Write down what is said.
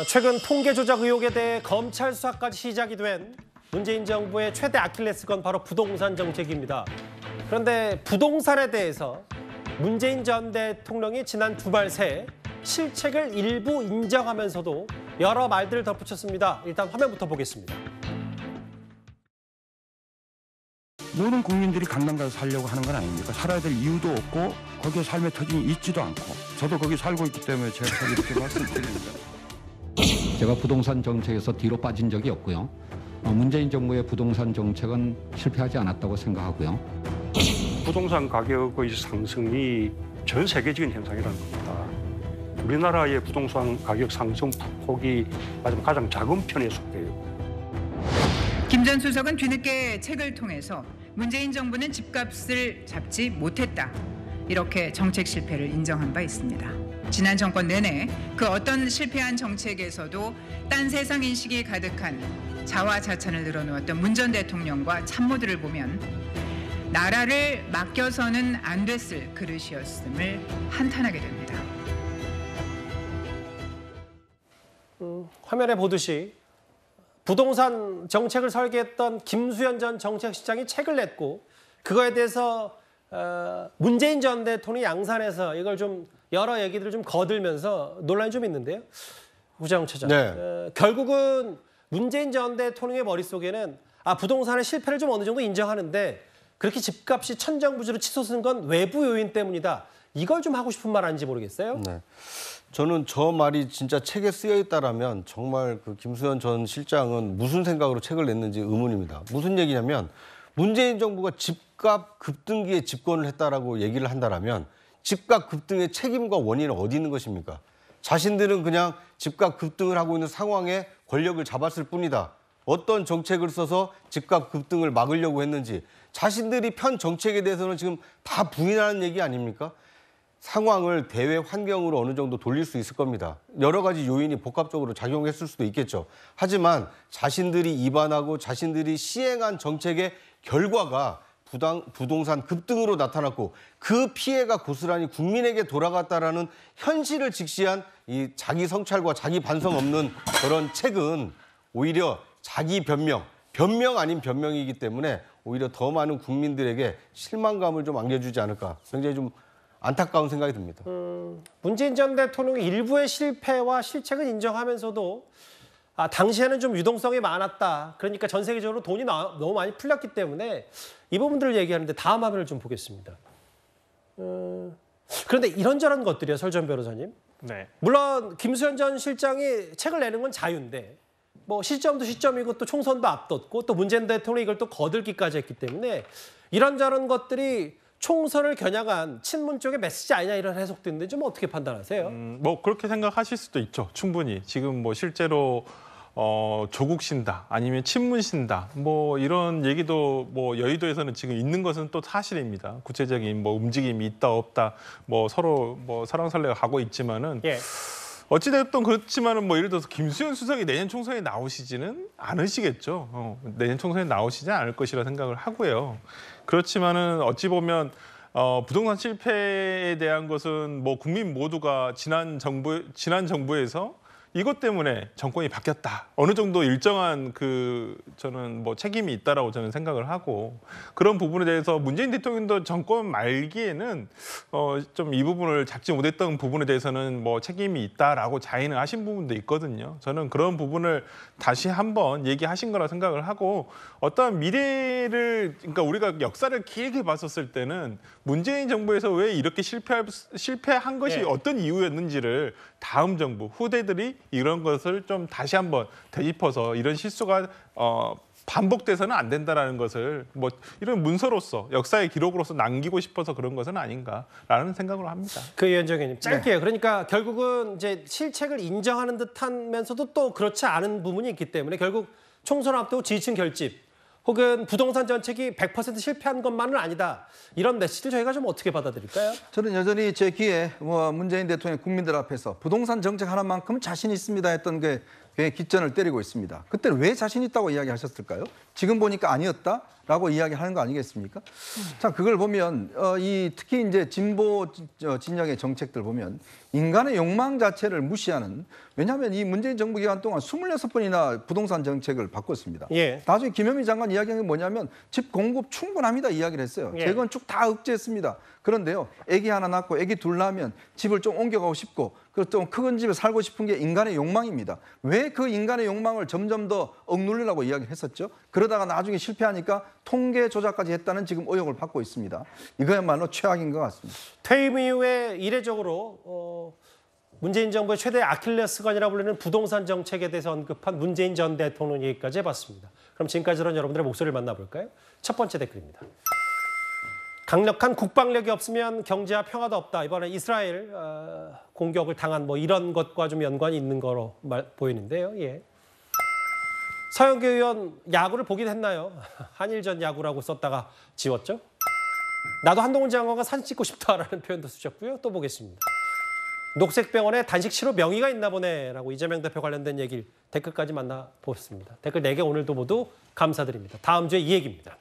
최근 통계 조작 의혹에 대해 검찰 수사까지 시작이 된 문재인 정부의 최대 아킬레스건 바로 부동산 정책입니다. 그런데 부동산에 대해서 문재인 전 대통령이 지난 주말 새 실책을 일부 인정하면서도 여러 말들을 덧붙였습니다. 일단 화면부터 보겠습니다. 모든 국민들이 강남 가서 살려고 하는 건 아닙니까? 살아야 될 이유도 없고 거기에 삶의 터전이 있지도 않고 저도 거기 살고 있기 때문에 제가 이렇게 말씀드립니다. 제가 부동산 정책에서 뒤로 빠진 적이 없고요. 문재인 정부의 부동산 정책은 실패하지 않았다고 생각하고요. 부동산 가격의 상승이 전 세계적인 현상이라는 겁니다. 우리나라의 부동산 가격 상승 폭이 가장 작은 편에 속해요. 김 전 수석은 뒤늦게 책을 통해서 문재인 정부는 집값을 잡지 못했다. 이렇게 정책 실패를 인정한 바 있습니다. 지난 정권 내내 그 어떤 실패한 정책에서도 딴 세상 인식이 가득한 자화자찬을 늘어놓았던 문 전 대통령과 참모들을 보면 나라를 맡겨서는 안 됐을 그릇이었음을 한탄하게 됩니다. 화면에 보듯이 부동산 정책을 설계했던 김수현 전 정책실장이 책을 냈고 그거에 대해서 문재인 전 대통령이 양산해서 이걸 좀 여러 얘기들을 좀 거들면서 논란이 좀 있는데요. 우재영 차장. 네. 결국은 문재인 전 대통령의 머릿속에는 부동산의 실패를 좀 어느 정도 인정하는데 그렇게 집값이 천정부지로 치솟은 건 외부 요인 때문이다. 이걸 좀 하고 싶은 말 아닌지 모르겠어요. 네. 저는 저 말이 진짜 책에 쓰여 있다라면 정말 그 김수현 전 실장은 무슨 생각으로 책을 냈는지 의문입니다. 무슨 얘기냐면 문재인 정부가 집값 급등기에 집권을 했다라고 얘기를 한다라면 집값 급등의 책임과 원인은 어디 있는 것입니까? 자신들은 그냥 집값 급등을 하고 있는 상황에 권력을 잡았을 뿐이다. 어떤 정책을 써서 집값 급등을 막으려고 했는지 자신들이 편 정책에 대해서는 지금 다 부인하는 얘기 아닙니까? 상황을 대외 환경으로 어느 정도 돌릴 수 있을 겁니다. 여러 가지 요인이 복합적으로 작용했을 수도 있겠죠. 하지만 자신들이 입안하고 자신들이 시행한 정책의 결과가 부동산 급등으로 나타났고 그 피해가 고스란히 국민에게 돌아갔다라는 현실을 직시한 이 자기 성찰과 자기 반성 없는 그런 책은 오히려 자기 변명 아닌 변명이기 때문에 오히려 더 많은 국민들에게 실망감을 좀 안겨주지 않을까. 굉장히 좀 안타까운 생각이 듭니다. 문재인 전 대통령이 일부의 실패와 실책을 인정하면서도 당시에는 좀 유동성이 많았다. 그러니까 전 세계적으로 돈이 너무 많이 풀렸기 때문에 이 부분들을 얘기하는데 다음 화면을 좀 보겠습니다. 그런데 이런저런 것들이요, 설 전 변호사님. 네. 물론 김수현 전 실장이 책을 내는 건 자유인데 뭐 시점도 시점이고 또 총선도 앞뒀고 또 문재인 대통령이 이걸 또 거들기까지 했기 때문에 이런저런 것들이 총선을 겨냥한 친문 쪽의 메시지 아니냐 이런 해석도 있는데 좀 어떻게 판단하세요? 뭐 그렇게 생각하실 수도 있죠. 충분히. 지금 뭐 실제로 조국 신다 아니면 친문 신다 뭐 이런 얘기도 뭐 여의도에서는 지금 있는 것은 또 사실입니다. 구체적인 뭐 움직임이 있다 없다 뭐 서로 뭐 설왕설래가 가고 있지만은 예. 어찌됐든 그렇지만은 뭐 예를 들어서 김수현 수석이 내년 총선에 나오시지는 않으시겠죠. 내년 총선에 나오시지 않을 것이라 생각을 하고요. 그렇지만은 어찌 보면 부동산 실패에 대한 것은 뭐 국민 모두가 지난 정부에서 이것 때문에 정권이 바뀌었다. 어느 정도 일정한 저는 뭐 책임이 있다라고 저는 생각을 하고 그런 부분에 대해서 문재인 대통령도 정권 말기에는 좀 이 부분을 잡지 못했던 부분에 대해서는 뭐 책임이 있다라고 자인을 하신 부분도 있거든요. 저는 그런 부분을 다시 한번 얘기하신 거라 생각을 하고 어떠한 미래를 그러니까 우리가 역사를 길게 봤었을 때는 문재인 정부에서 왜 이렇게 실패한 것이 네. 어떤 이유였는지를 다음 정부 후대들이 이런 것을 좀 다시 한번 되짚어서 이런 실수가 반복돼서는 안 된다라는 것을 뭐 이런 문서로서 역사의 기록으로서 남기고 싶어서 그런 것은 아닌가라는 생각을 합니다. 위원장 의원님 짧게요. 그러니까 결국은 이제 실책을 인정하는 듯하면서도 또 그렇지 않은 부분이 있기 때문에 결국 총선 앞두고 지지층 결집 혹은 부동산 정책이 100% 실패한 것만은 아니다. 이런 메시지를 저희가 좀 어떻게 받아들일까요? 저는 여전히 제 귀에 문재인 대통령 국민들 앞에서 부동산 정책 하나만큼은 자신 있습니다 했던 게 기전을 때리고 있습니다. 그때는 왜 자신 있다고 이야기하셨을까요? 지금 보니까 아니었다라고 이야기하는 거 아니겠습니까? 자, 그걸 보면 특히 이제 진보 진영의 정책들 보면 인간의 욕망 자체를 무시하는, 왜냐하면 이 문재인 정부 기간 동안 26번이나 부동산 정책을 바꿨습니다. 예. 나중에 김현미 장관 이야기한 게 뭐냐면 집 공급 충분합니다 이야기를 했어요. 예. 재건축 다 억제했습니다. 그런데요, 아기 하나 낳고 아기 둘 낳으면 집을 좀 옮겨가고 싶고 좀 큰 집에 살고 싶은 게 인간의 욕망입니다. 왜 그 인간의 욕망을 점점 더 억누르려고 이야기했었죠? 그러다가 나중에 실패하니까 통계 조작까지 했다는 지금 의혹을 받고 있습니다. 이거야말로 최악인 것 같습니다. 퇴임 이후에 이례적으로 문재인 정부의 최대 아킬레스건이라 불리는 부동산 정책에 대해서 언급한 문재인 전 대통령 얘기까지 해봤습니다. 그럼 지금까지 들은 여러분들의 목소리를 만나볼까요? 첫 번째 댓글입니다. 강력한 국방력이 없으면 경제와 평화도 없다. 이번에 이스라엘 공격을 당한 뭐 이런 것과 좀 연관이 있는 거로 보이는데요. 예. 서영교 의원 야구를 보긴 했나요? 한일전 야구라고 썼다가 지웠죠? 나도 한동훈 장관과 사진 찍고 싶다라는 표현도 쓰셨고요. 또 보겠습니다. 녹색병원에 단식 치료 명의가 있나 보네라고 이재명 대표 관련된 얘기를 댓글까지 만나보았습니다. 댓글 4개 오늘도 모두 감사드립니다. 다음 주에 이 얘기입니다.